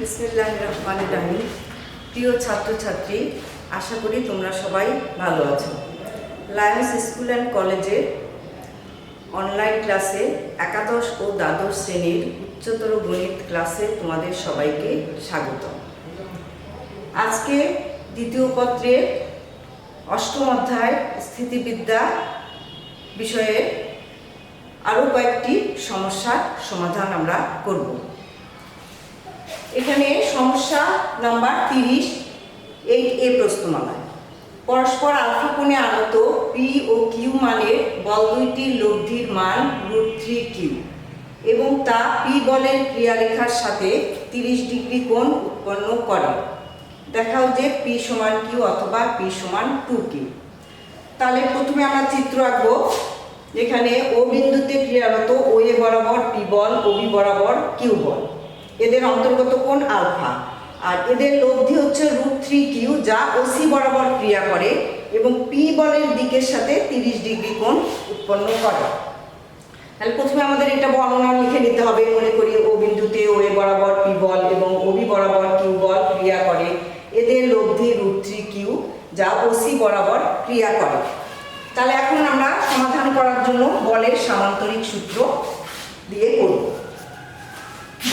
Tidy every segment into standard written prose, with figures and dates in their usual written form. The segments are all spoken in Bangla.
বিসমিল্লাহির রহমানির রহিম। প্রিয় ছাত্রছাত্রী, আশা করি তোমরা সবাই ভালো আছো। লায়ন্স স্কুল অ্যান্ড কলেজের অনলাইন ক্লাসে একাদশ ও দ্বাদশ শ্রেণীর উচ্চতর গণিত ক্লাসে তোমাদের সবাইকে স্বাগত। আজকে দ্বিতীয় পত্রের অষ্টম অধ্যায় স্থিতিবিদ্যা বিষয়ে আরও কয়েকটি সমস্যার সমাধান আমরা করব। এখানে সমস্যা নাম্বার 30, 8A প্রশ্নমালায় পরস্পর আলফা কোণে আনত পি ও কিউ মানের বল দুইটির লব্ধির মান √3Q এবং তা পি বলের ক্রিয়ারেখার সাথে 30 ডিগ্রি কোণ উৎপন্ন করে। দেখাও যে পি সমান কিউ অথবা পি সমান 2Q। তাহলে প্রথমে আমরা চিত্র আঁকবো। এখানে ও বিন্দুতে ক্রিয়ারত ও এ বরাবর পি বল, ও বি বরাবর কিউ বল, এদের অন্তর্গত কোণ আলফা, আর এদের লব্ধি হচ্ছে √3Q যা ওসি বরাবর ক্রিয়া করে এবং পি বলের দিকের সাথে 30 ডিগ্রি কোণ উৎপন্ন করে। তাহলে প্রথমে আমাদের এটা বর্ণনা লিখে নিতে হবে। মনে করি ও বিন্দুতে ও এ বরাবর পি বল এবং ও বি বরাবর কিউ বল ক্রিয়া করে, এদের লব্ধি √3Q যা ওসি বরাবর ক্রিয়া করে। তাহলে এখন আমরা সমাধান করার জন্য বলের সামান্তরিক সূত্র দিয়ে করব।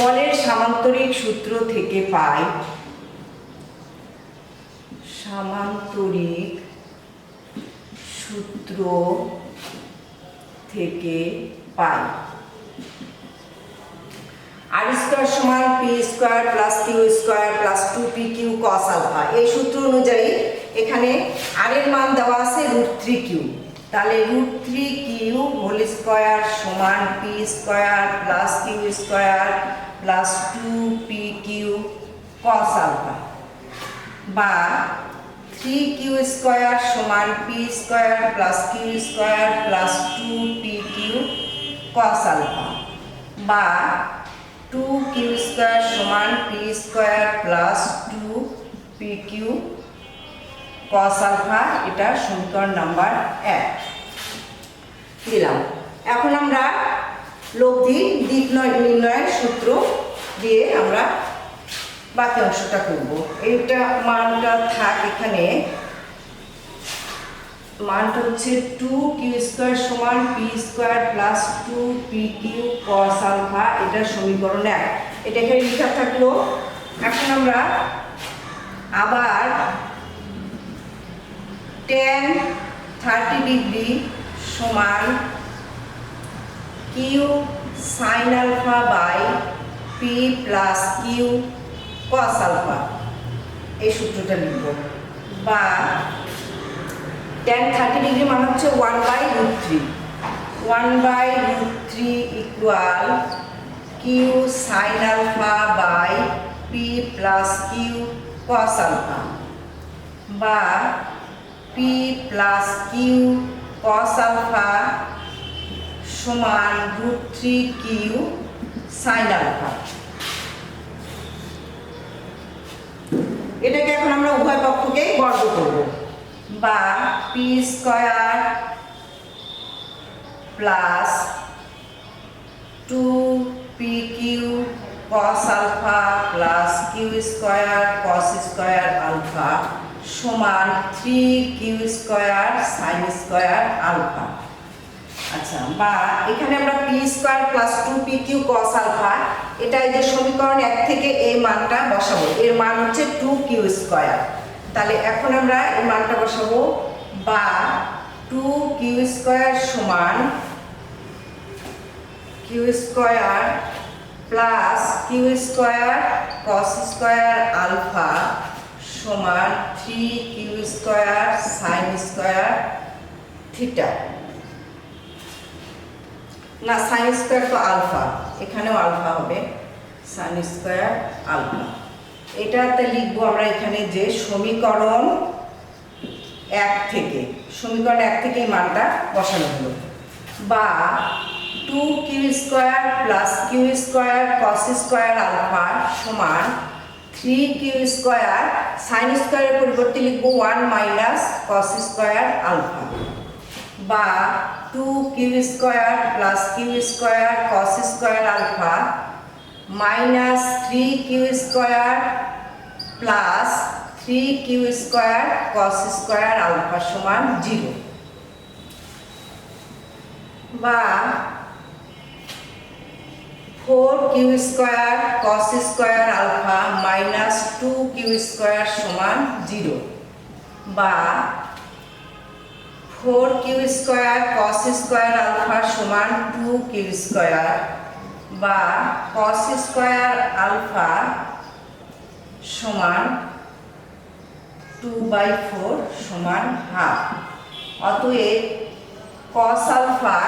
বলের সামান্তরিক সূত্র থেকে পাই আর স্কয়ার সমান P square plus Q square plus 2PQ cos alpha. এই সূত্র অনুযায়ী এখানে আর এর মান দেওয়া আছে √3Q। তাহলে √3Q হোল স্কয়ার সমান P square plus Q square plus 2PQ cos alpha, বা 3Q স্কয়ার সমান P square plus Q square plus 2PQ cos alpha, বা 2Q স্কয়ার সমান P square plus 2PQ cos alpha. এটা সমীকরণ নাম্বার 1 দিলাম। এখন আমরা লব্ধি দিক নির্ণয়ের সূত্র দিয়ে আমরা বাকি অংশটা করব। এইটা মানটা থাক, এখানে মানটা হচ্ছে 2Q স্কয়ার সমান P square plus 2PQ cos alpha. এটা সমীকরণ 1, এটা এখানে লেখা থাকলো। এখন আমরা আবার tan 30 ডিগ্রি সমান Q sine alpha by P plus Q cos alpha এই সূত্রটা লিখব, বা tan 30 ডিগ্রি মানে হচ্ছে 1/√3 equal Q sine alpha by P plus Q cos alpha, বা P plus Q cos alpha সমান √3Q সাইন আলফা। এটাকে এখন আমরা উভয় পক্ষকে বর্গ করব, বা P square plus 2PQ cos alpha plus Q square cos square alpha সমান 3Q square sine square alpha. আচ্ছা, বা এখানে আমরা P square plus 2PQ cos alpha, এটা এই যে সমীকরণ 1 থেকে এই মানটা বসাবো। এর মান হচ্ছে 2Q স্কয়ার। তাহলে এখন আমরা এই মানটা বসাবো, বা 2Q স্কয়ার সমান Q square plus Q square cos square alpha সমান 3Q square sine square theta. না, সাইন স্কয়ার তো আলফা, এখানেও আলফা হবে, সাইন স্কয়ার আলফা। এটাতে লিখবো আমরা এখানে যে সমীকরণ 1 থেকে এই মানটা বসানো হলো, বা 2Q square plus Q square cos square alpha সমান 3Q স্কয়ার সাইন স্কয়ারের পরিবর্তে লিখবো 1 মাইনাস cos স্কয়ার আলফা, বা 2Q square plus Q square cos square alpha minus 3q square plus 3q square cos square alpha সমান 0, বা 4q square cos square alpha minus 2q square সমান 0, বা 4q square cos square alpha সমান 2q স্কয়ার, বা কস স্কয়ার আলফা সমান 2/4 সমান হাফ। অতএব কস আলফা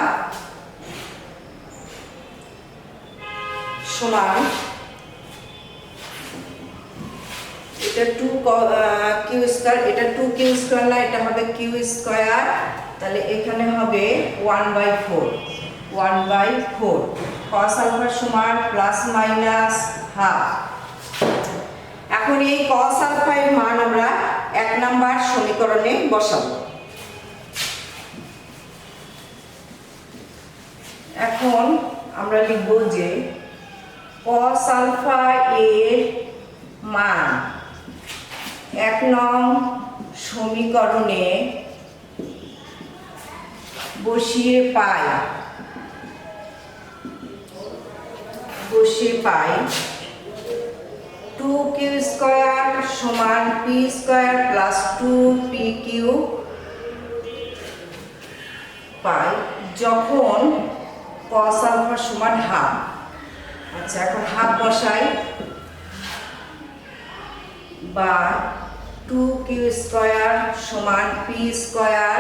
সমান, এটা 2q স্কয়ার, এটা 2q স্কয়ার না, এটা হবে q স্কয়ার, তাহলে এখানে হবে 1/4 cos আলফা সমান প্লাস মাইনাস হাফ। এখন এই cos আলফা এর মান আমরা 1 নাম্বার সমীকরণে বসাবো। এখন আমরা লিখব যে cos আলফা এর মান 1 নং সমীকরণে বসিয়ে পাই 2q স্কয়ার সমান p স্কয়ার প্লাস 2pq পাই যখন cos আলফা সমান হাফ। আচ্ছা, এখন হাফ বসাই, বা 2q স্কয়ার সমান p স্কয়ার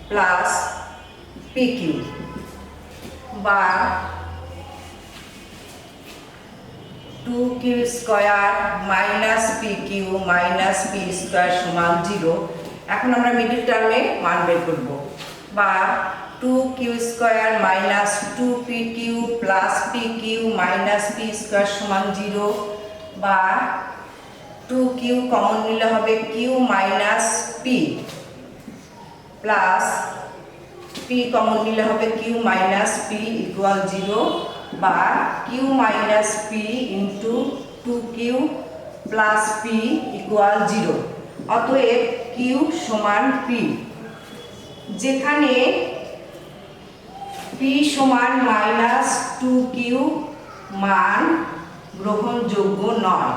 প্লাস pq, বা 2q square minus pq minus p square সমান 0। এখন আমরা মিডল টার্মে মান বের করব, বা 2q square minus 2pq plus pq minus p square সমান 0, বা 2q কমন নিলে হবে q minus p plus p common নিলে হবে q মাইনাস p ইকুয়াল 0, বা q minus p into 2q plus p equal 0। অতএব q সমান p, যেখানে p সমান মাইনাস 2q মান গ্রহণযোগ্য নয়,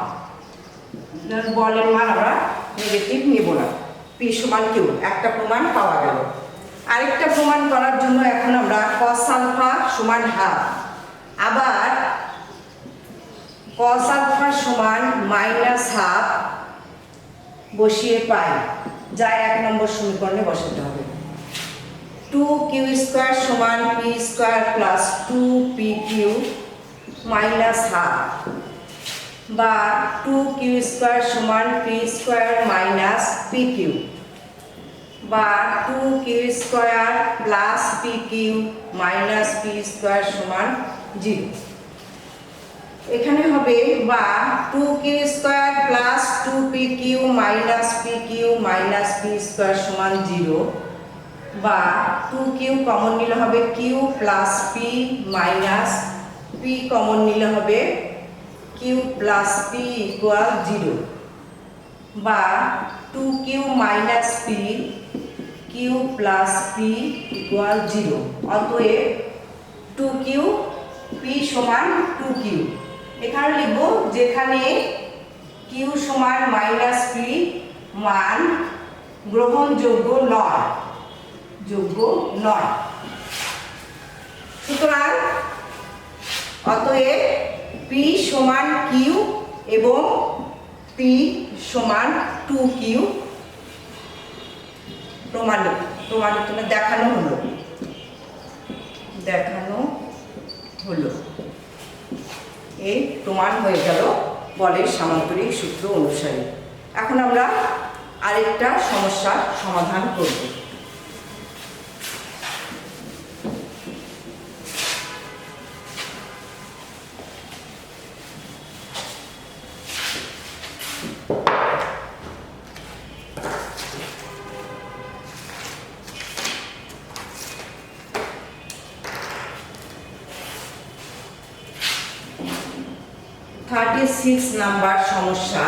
বলের মান আমরা নেগেটিভ নেব না, p সমান q। একটা প্রমাণ পাওয়া গেল। আরেকটা প্রমাণ করার জন্য এখন আমরা cos আলফা সমান হাফ, আবার cos আলফা সমান মাইনাস হাফ বসিয়ে পাই, যা 1 নম্বর সমীকরণে বসাতে হবে। 2q স্কয়ার সমান p square plus 2pq minus half, বা 2q স্কয়ার সমান p স্কয়ার মাইনাস pq, বা 2q square plus pq minus p square সমান 0। এখানে হবে বা 2q square plus 2pq minus pq minus p square সমান 0, বা 2q কমন নিলে হবে q plus p minus p common নিলে হবে q প্লাস p ইকুয়াল 0, বা 2q minus p q plus p equal 0। অতএব 2q p সমান 2q। এখানে লিখব যেখানে q সমান মাইনাস p মান গ্রহণযোগ্য নয়, সুতরাং অতএব p সমান q এবং p সমান 2q প্রমাণিত দেখানো হলো। এই প্রমাণ হয়ে গেল বলের সামান্তরিক সূত্র অনুসারে। এখন আমরা আরেকটা সমস্যার সমাধান করব। 36 নাম্বার সমস্যা।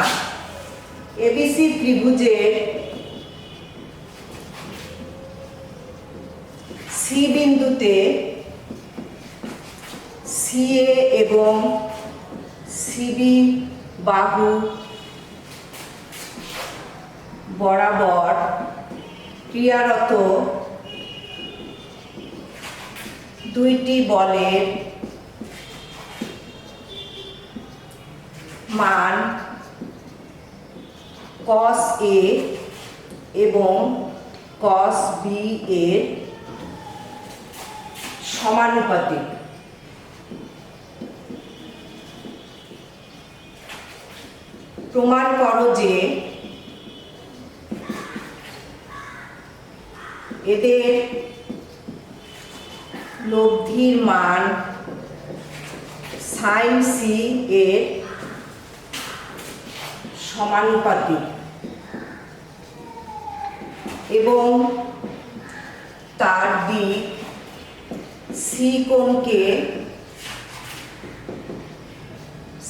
এবিসি ত্রিভুজের সি বিন্দুতে সিএ এবং সিবি বাহু বরাবর ক্রিয়ারত দুইটি বলের মান cos A এবং cos B এর সমানুপাতিক। প্রমাণ করো যে এদের লব্ধির মান sin C এর সমানুপাতিক এবং তার দিক C কোণকে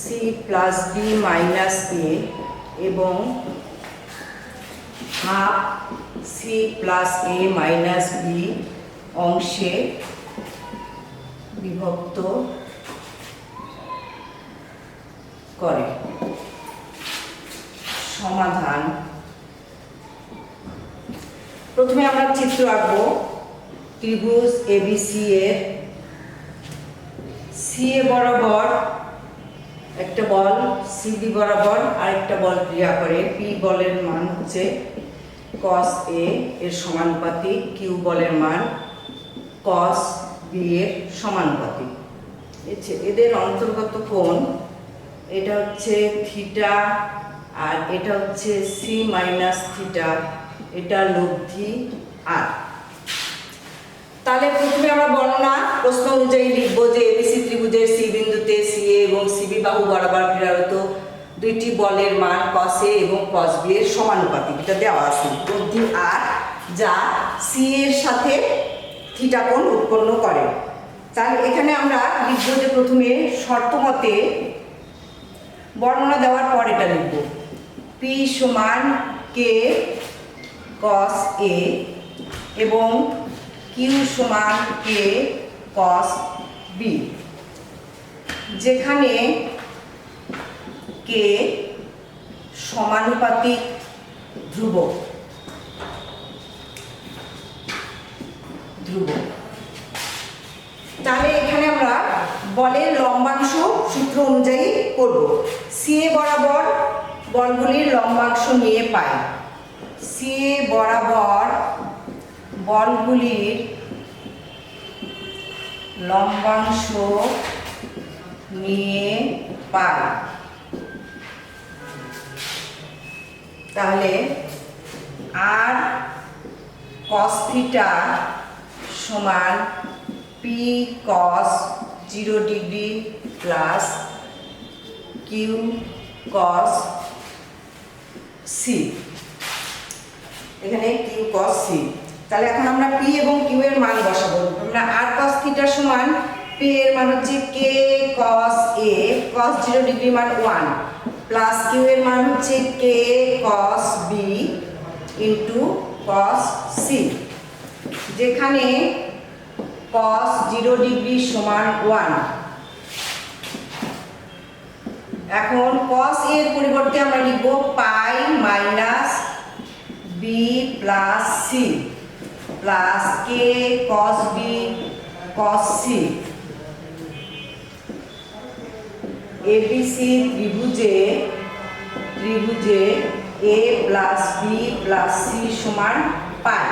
C plus B minus A এবং half C plus A minus B অংশে বিভক্ত করে। সমাধান। প্রথমে আমরা চিত্র আঁকবো ত্রিভুজ এবিসি এর। সিএ বরাবর একটা বল, সিবি বরাবর আরেকটা বল ক্রিয়া করে। পি বলের মান হচ্ছে cos A এর সমানুপাতিক, কিউ বলের মান cos B এর সমানুপাতিক। এদের অন্তর্গত কোণ এটা হচ্ছে থিটা আর এটা হচ্ছে সি মাইনাস থিটা, এটা লব্ধি আর। তাহলে প্রথমে আমরা বর্ণনা প্রশ্ন অনুযায়ী লিখব যে এবিসি ত্রিভুজের সি বিন্দুতে সিএ এবং সিবি বাহু বরাবর ক্রিয়ারত দুইটি বলের মান cos A এবং cos B এর সমানুপাতিক। এটা দেওয়া আছে লব্ধি আর, যা সি এর সাথে থিটা কোণ উৎপন্ন করে। তাহলে এখানে আমরা লিখব যে প্রথমে শর্ত মতে বর্ণনা দেওয়ার পর এটা লিখব P সমান K cos A এবং Q সমান K cos B, যেখানে K সমানুপাতিক ধ্রুবক। তাহলে এখানে আমরা বলের লম্বাংশ সূত্র অনুযায়ী করব। সিএ বরাবর বলগুলির লম্বাংশ নিয়ে পাই। সিএ বরাবর বলগুলির লম্বাংশ নিয়ে পাই। তাহলে আর cos থিটা সমান P cos 0 degree plus Q cos C, এখানে Q cos C। তাহলে এখন আমরা P এবং Q এর মান বসাবো। আমরা আর cos থিটা সমান P এর মান হচ্ছে K cos A cos 0 degree মান 1 প্লাস Q এর মান হচ্ছে K cos B into cos C, যেখানে cos 0 ডিগ্রি সমান 1। এখন cos A এর পরিবর্তে আমরা লিখব pi minus B plus C plus K cos B cos C। ABC ত্রিভুজে A plus B plus C সমান পাই।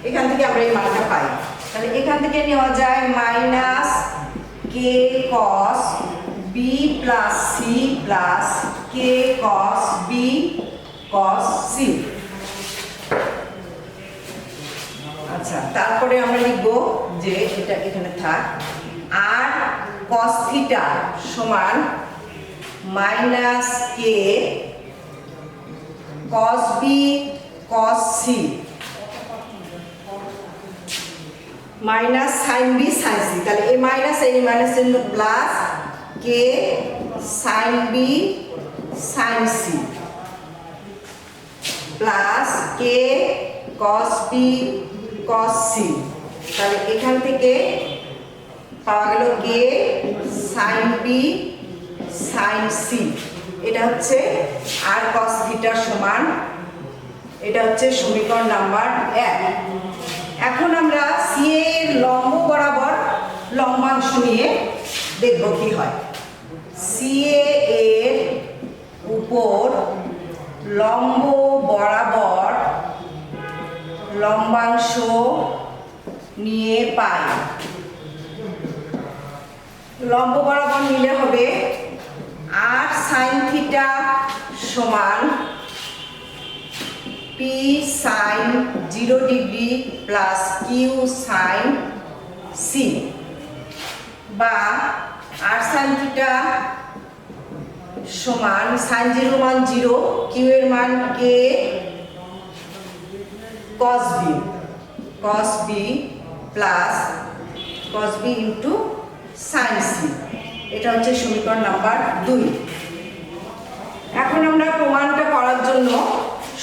এখান থেকে আমরা এই মানটা পাই। তাহলে এখান থেকে নেওয়া যায় minus K cos B plus C plus K cos B cos C। আচ্ছা, তারপরে আমরা লিখব যে এটা এখানে থাক আর cos থিটা সমান minus K cos B cos C minus sin B sin C। তাহলে এই মাইনাস এর plus K sine B sine C plus K cos B cos C. তাহলে এখান থেকে পাওয়া গেল K sine B sine C. এটা হচ্ছে আর কস থিটা সমান, এটা হচ্ছে সমীকরণ নাম্বার 1। এখন আমরা সি এর লম্ব বরাবর লম্বাংশ নিয়ে দেখব কি হয়। সি এর উপর লম্ব বরাবর লম্বাংশ নিয়ে পাই। লম্ব বরাবর নিলে হবে আর সাইন থিটা সমান P sine 0 degree plus Q sine C, বা আর সাইন থিটা সমান সাইন 0 মান 0, কিউ এর মান K cos B plus cos B into sine C. এটা হচ্ছে সমীকরণ নাম্বার 2। এখন আমরা প্রমাণটা করার জন্য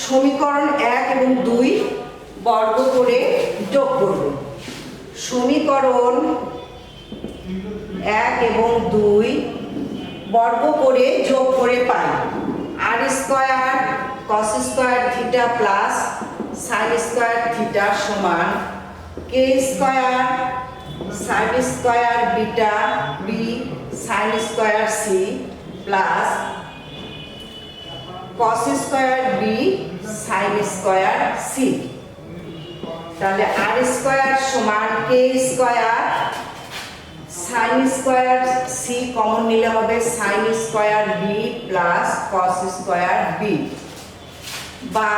সমীকরণ 1 এবং 2 বর্গ করে যোগ করব। সমীকরণ 1 এবং 2 বর্গ করে যোগ করে পাই R square cos square theta plus sine square theta সমান K square sine square beta B sine square C plus cos square B sine square C. তাহলে আর স্কয়ার সমান K square sine square C common নিলে হবে sine square B plus cos square B, বা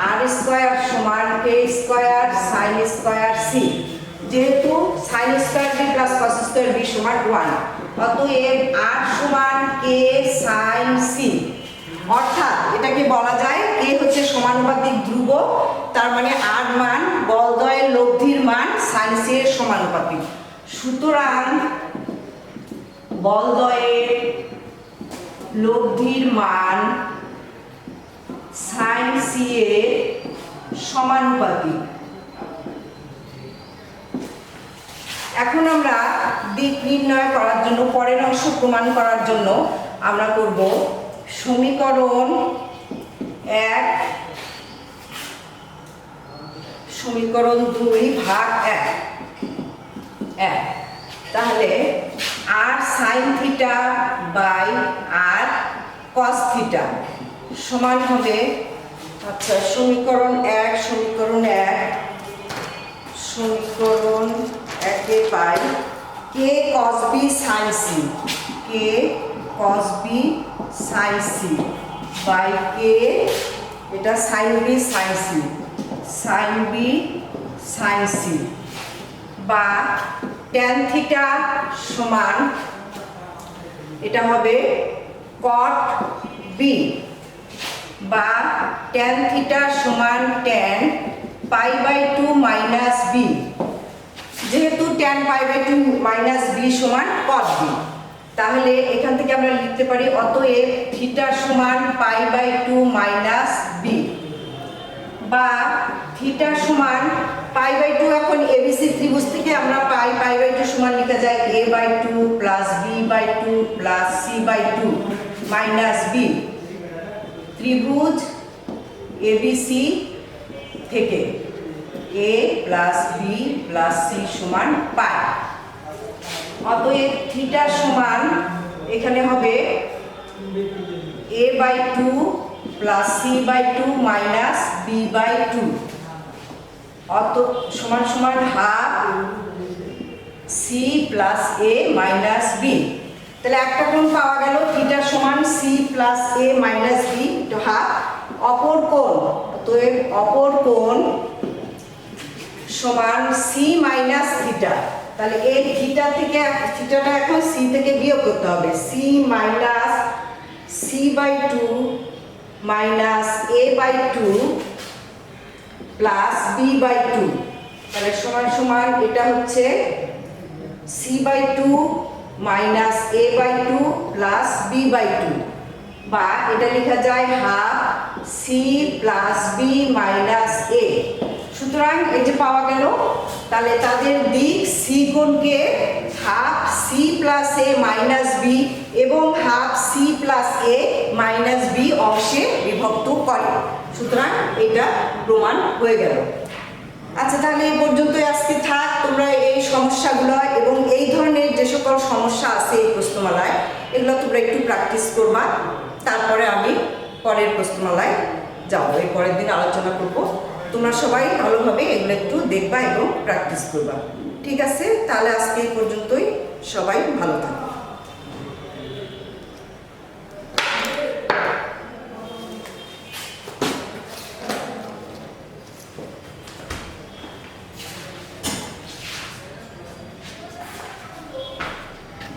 আর স্কয়ার সমান K square sine square C. যেহেতু sine square B plus cos square B সমান 1, অতএব আর সমান কে সাইন সি। অর্থাৎ এটাকে বলা যায় কে হচ্ছে সমানুপাতিক ধ্রুবক, তার মানে আর মান বলদ্বয়ের লব্ধির মান সাইন সি এর সমানুপাতিক। সুতরাং বলদ্বয়ের লব্ধির মান সাইন সি এর সমানুপাতিক। এখন আমরা দিক নির্ণয় করার জন্য, পরের অংশ প্রমাণ করার জন্য আমরা করব সমীকরণ 1 সমীকরণ 2 ভাগ 1। তাহলে R sine theta by R cos theta সমান হবে, আচ্ছা সমীকরণ 1 সমীকরণ 1 পাই K cos B sine C, K cos B sine C by K, এটা sine B sine C, sine B sine C, বা ট্যান থিটা সমান এটা হবে কট বি, বা ট্যান থিটা সমান tan pi by 2 minus B. যেহেতু tan pi by 2 minus B সমান কট বি, তাহলে এখান থেকে আমরা লিখতে পারি অতএব থিটা সমান পাই বাই 2 মাইনাস বি, বা থিটা সমান পাই বাই 2। এখন এবিসি ত্রিভুজ থেকে আমরা পাই বাই 2 সমান লিখা যায় a by 2 plus b by 2 plus c by 2 minus b। ত্রিভুজ এবিসি থেকে a plus b plus c সমান পাই। অতএব থিটা সমান এখানে হবে a by 2 plus c by 2 minus b by 2 অত সমান সমান half c plus a minus b। তাহলে একটা কোণ পাওয়া গেল থিটা সমান c plus a minus b তো হাফ। অপর কোণ, অতএব অপর কোণ সমান c মাইনাস থিটা। তাহলে এই থিটা থেকে থিটাটা এখন c থেকে বিয়োগ করতে হবে, c minus c by 2 minus a by 2 plus b by 2। তাহলে সমান সমান এটা হচ্ছে c by 2 minus A by two plus B by two, বা এটা লেখা যায় half C plus B minus A. সুতরাং এই যে পাওয়া গেল, তাহলে তাদের দিক সি কোণকে half C plus A minus B এবং half C plus A minus B অংশে বিভক্ত করে। সুতরাং এটা প্রমাণ হয়ে গেল। আচ্ছা, তাহলে এই পর্যন্তই আজকে থাক। তোমরা এই সমস্যাগুলো এবং এই ধরনের যে সকল সমস্যা আছে এই প্রশ্নমালায়, এগুলো তোমরা একটু প্র্যাকটিস করবা। তারপরে আমি পরের প্রশ্নমালায় যাবো, এই পরের দিন আলোচনা করব। তোমরা সবাই ভালোভাবে এগুলো একটু দেখবা এবং প্র্যাকটিস করবা। ঠিক আছে, তাহলে আজকে এই পর্যন্তই। সবাই ভালো থাকো।